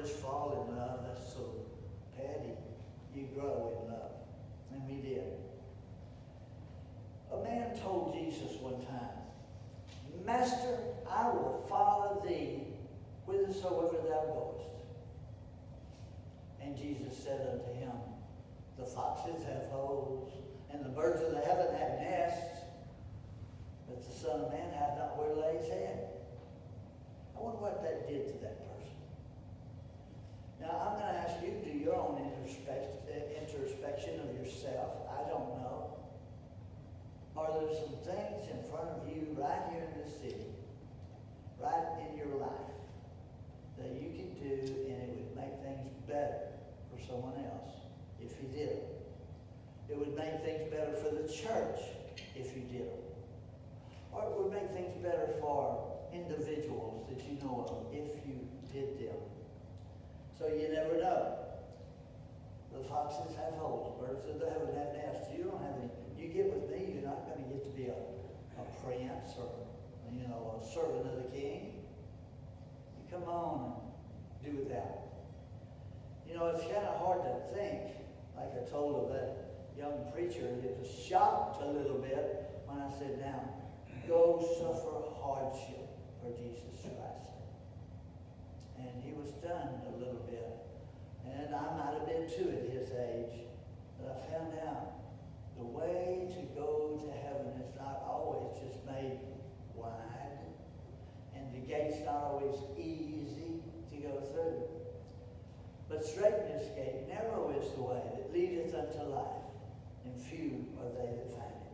words, fall in love. That's so petty. You grow in love. And we did. A man told Jesus one time, Master, I will follow thee whithersoever thou goest. And Jesus said unto him, the foxes have holes, and the birds of the heaven have nests, but the Son of Man hath not where to lay his head. I wonder what that did to that person. Now, I'm going to ask you to do your own introspection of yourself. I don't know. Are there some things in front of you right here in this city, right in your life, that you could do and it would make things better for someone else if you did it? It would make things better for the church if you did it. Or it would make things better for individuals that you know of if you did them. So you never know. The foxes have holes, birds of the heaven have nests. You don't have any. You get with me, you're not going to get to be a prince or, a servant of the king. You come on and do that. It's kind of hard to think, like I told of that young preacher, he was shocked a little bit when I said, now, go suffer hardship for Jesus Christ. And he was stunned a little bit. And I might have been too at his age. But I found out the way to go to heaven is not always just made wide. And the gate's not always easy to go through. But straight is the gate, narrow is the way that leadeth unto life, and few are they that find it.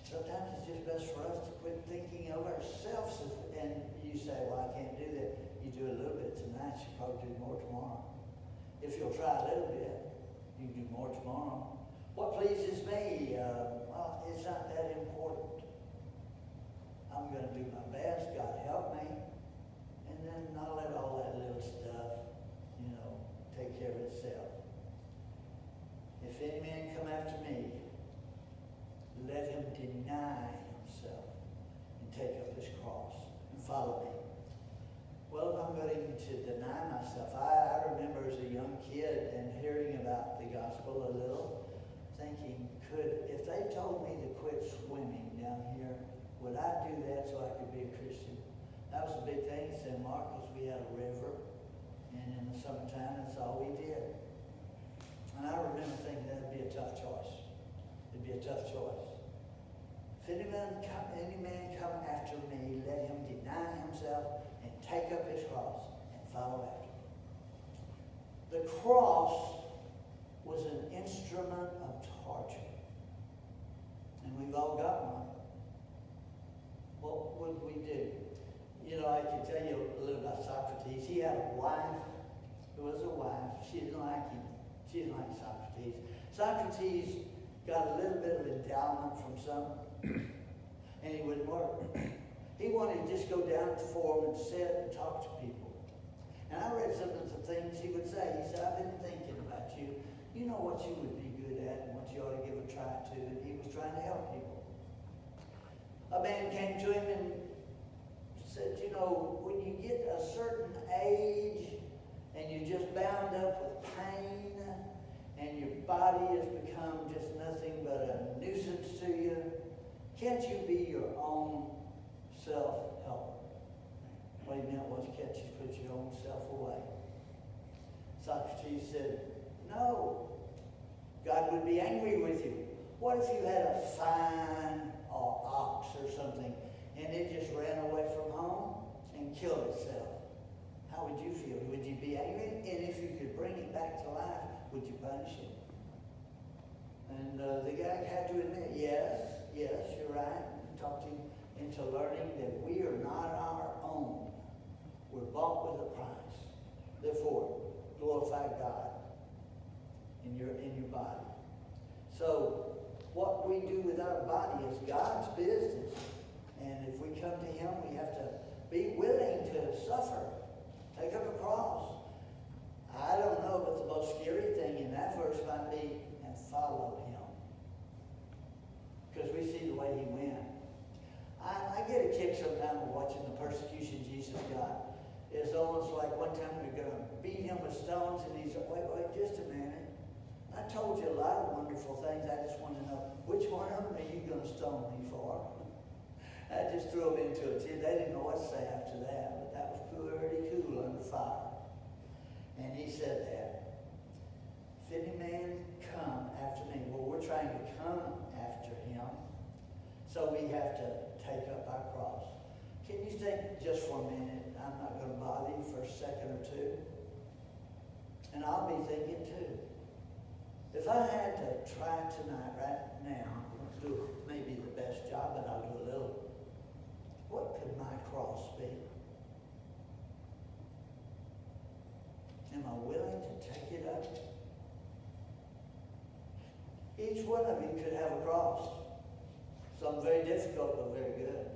Sometimes it's just best for us to quit thinking of ourselves. And you say, well, I can't do that. You do a little bit tonight, you probably do more tomorrow. If you'll try a little bit, you can do more tomorrow. What pleases me? Well, it's not that important. I'm going to do my best. God help me. And then I'll let all that little stuff, take care of itself. If any man come after me, let him deny himself and take up his cross and follow me. Well, if I'm going to deny myself, I remember as a young kid and hearing about the gospel a little, thinking, if they told me to quit swimming down here, would I do that so I could be a Christian? That was a big thing in San Marcos. We had a river, and in the summertime, that's all we did. And I remember thinking that'd be a tough choice. It'd be a tough choice. If any man come after me, let him deny himself and take up his cross and follow after me. The cross was an instrument of torture. And we've all got one. What would we do? I can tell you a little about Socrates. He had a wife who was a wife. She didn't like him. She didn't like Socrates. Socrates got a little bit of endowment from some, and he wouldn't work. He wanted to just go down to the forum and sit and talk to people. And I read some of the things he would say. He said, I've been thinking about you. You know what you would be good at and what you ought to give a try to. And he was trying to help people. A man came to him and said, when you get a certain age and you're just bound up with pain and your body has become just nothing but a nuisance to you, can't you be your own self-helper? What he meant was, can't you put your own self away? Socrates said, no. God would be angry with you. What if you had a fine ox or something and it just ran away from home and killed itself? How would you feel? Would you be angry? And if you could bring it back to life, would you punish it? And the guy had to admit, yes, you're right. He talked him into learning that we are not our own. We're bought with a price. Therefore, glorify God in your body. So, what we do with our body is God's business. And if we come to Him, we have to be willing to suffer. Take up a cross. I don't know, but the most scary thing in that verse might be, and follow Him. Because we see the way He went. I get a kick sometimes of watching the persecution Jesus got. It's almost like one time they're going to beat him with stones, and he said, wait, just a minute. I told you a lot of wonderful things. I just want to know, which one of them are you going to stone me for? I just threw them into it. They didn't know what to say after that, but that was pretty cool under fire. And he said that, if any man come after me, well, we're trying to come after him, so we have to take up our cross. Can you think just for a minute? I'm not going to bother you for a second or two. And I'll be thinking too. If I had to try tonight, right now, I'll do maybe the best job, but I'll do a little. What could my cross be? Am I willing to take it up? Each one of you could have a cross. Some very difficult, but very good.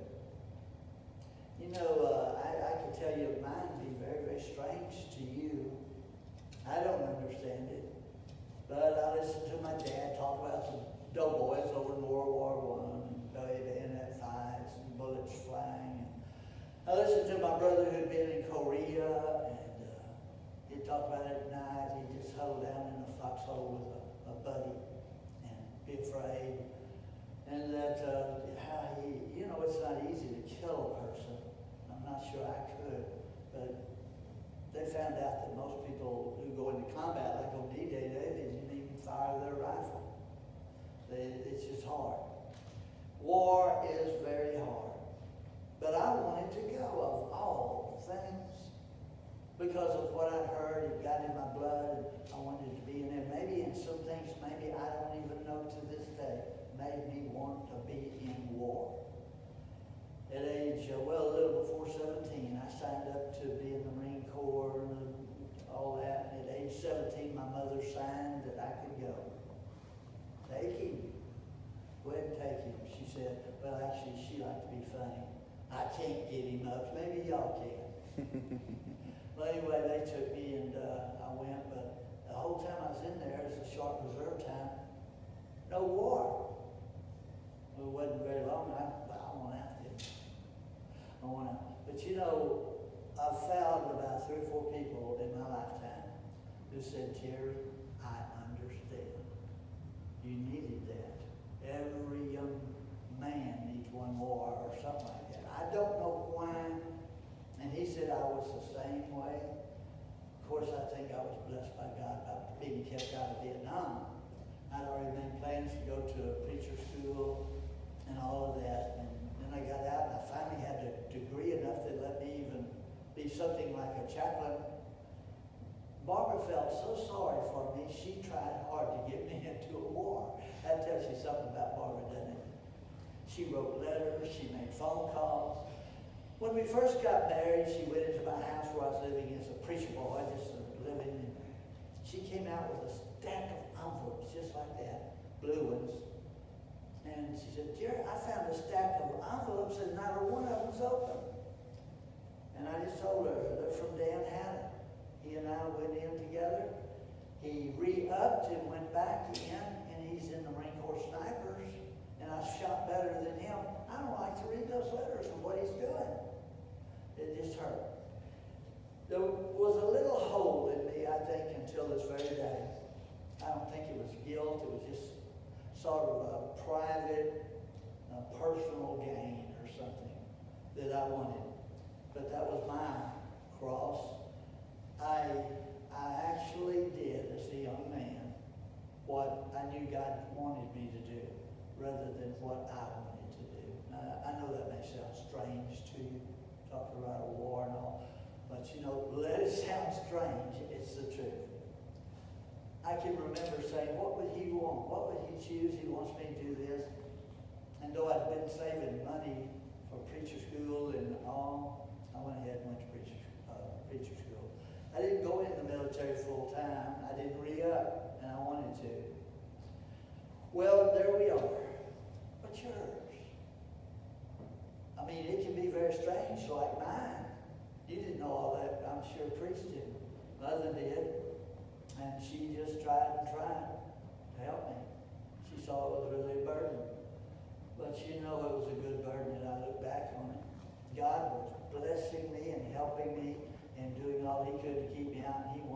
You know, I can tell you mine be very, very strange to you. I don't understand it. But I listen to my dad talk about some doughboys over in World War I and bayonet fights and bullets flying. And I listened to my brother who'd been in Korea, and he'd talk about it at night. He'd just huddle down in a foxhole with a buddy and be afraid. And that how he, you know, it's not easy to kill a person. I'm not sure I could, but they found out that most people who go into combat, like on D-Day, they didn't even fire their rifle. It's just hard. War is very hard. But I wanted to go, of all things, because of what I heard. It got in my blood, and I wanted to be in there. Maybe in some things, maybe I don't even know to this day, made me want to be in war. At age, a little before 17, I signed up to be in the Marine Corps and all that. And at age 17, my mother signed that I could go. Take him. Go ahead and take him. She said, well, actually, she liked to be funny. I can't get him up. Maybe y'all can. Well, anyway, they took me, and I went. But the whole time I was in there, it was a short reserve time. No war. Well, it wasn't very long. I went out there. I went out. But you know, I've found about 3 or 4 people in my lifetime who said, Jerry, I understand. You needed that. Every young man needs one more or something like that. I don't know why. And he said I was the same way. Of course, I think I was blessed by God by being kept out of Vietnam. I'd already made plans to go to a preacher school and all of that. And then I got out, and I finally had a degree enough that let me even be something like a chaplain. Barbara felt so sorry for me, she tried hard to get me into a war. That tells you something about Barbara, doesn't it? She wrote letters, she made phone calls. When we first got married, she went into my house where I was living as a preacher boy, just living in. She came out with a stack of envelopes just like that, blue ones. And she said, Jerry, I found a stack of envelopes and not a one of them's open. And I just told her, they're from Dan Haddon. He and I went in together. He re-upped and went back in, and he's in the Marine Corps Snipers, and I shot better than him. I don't like to read those letters of what he's doing. It just hurt. There was a little hole in me, I think, until this very day. I don't think it was guilt. It was just sort of a private, personal gain or something that I wanted. But that was my cross. I actually did, as a young man, what I knew God wanted me to do, rather than what I wanted to do. I know that may sound strange to you, talking about a war and all, but you know, let it sound strange, it's the truth. I can remember saying, what would he want? What would he choose? He wants me to do this. And though I'd been saving money for preacher school and all, I went ahead and went to preacher school. I didn't go in the military full time. I didn't re-up, and I wanted to. Well, there we are. What's yours? I mean, it can be very strange, like mine. You didn't know all that, I'm sure Priest didn't. Mother did. And she just tried and tried to help me. She saw it was really a burden. But you know it was a good burden, and I look back on it. God was blessing me and helping me and doing all he could to keep me out. And he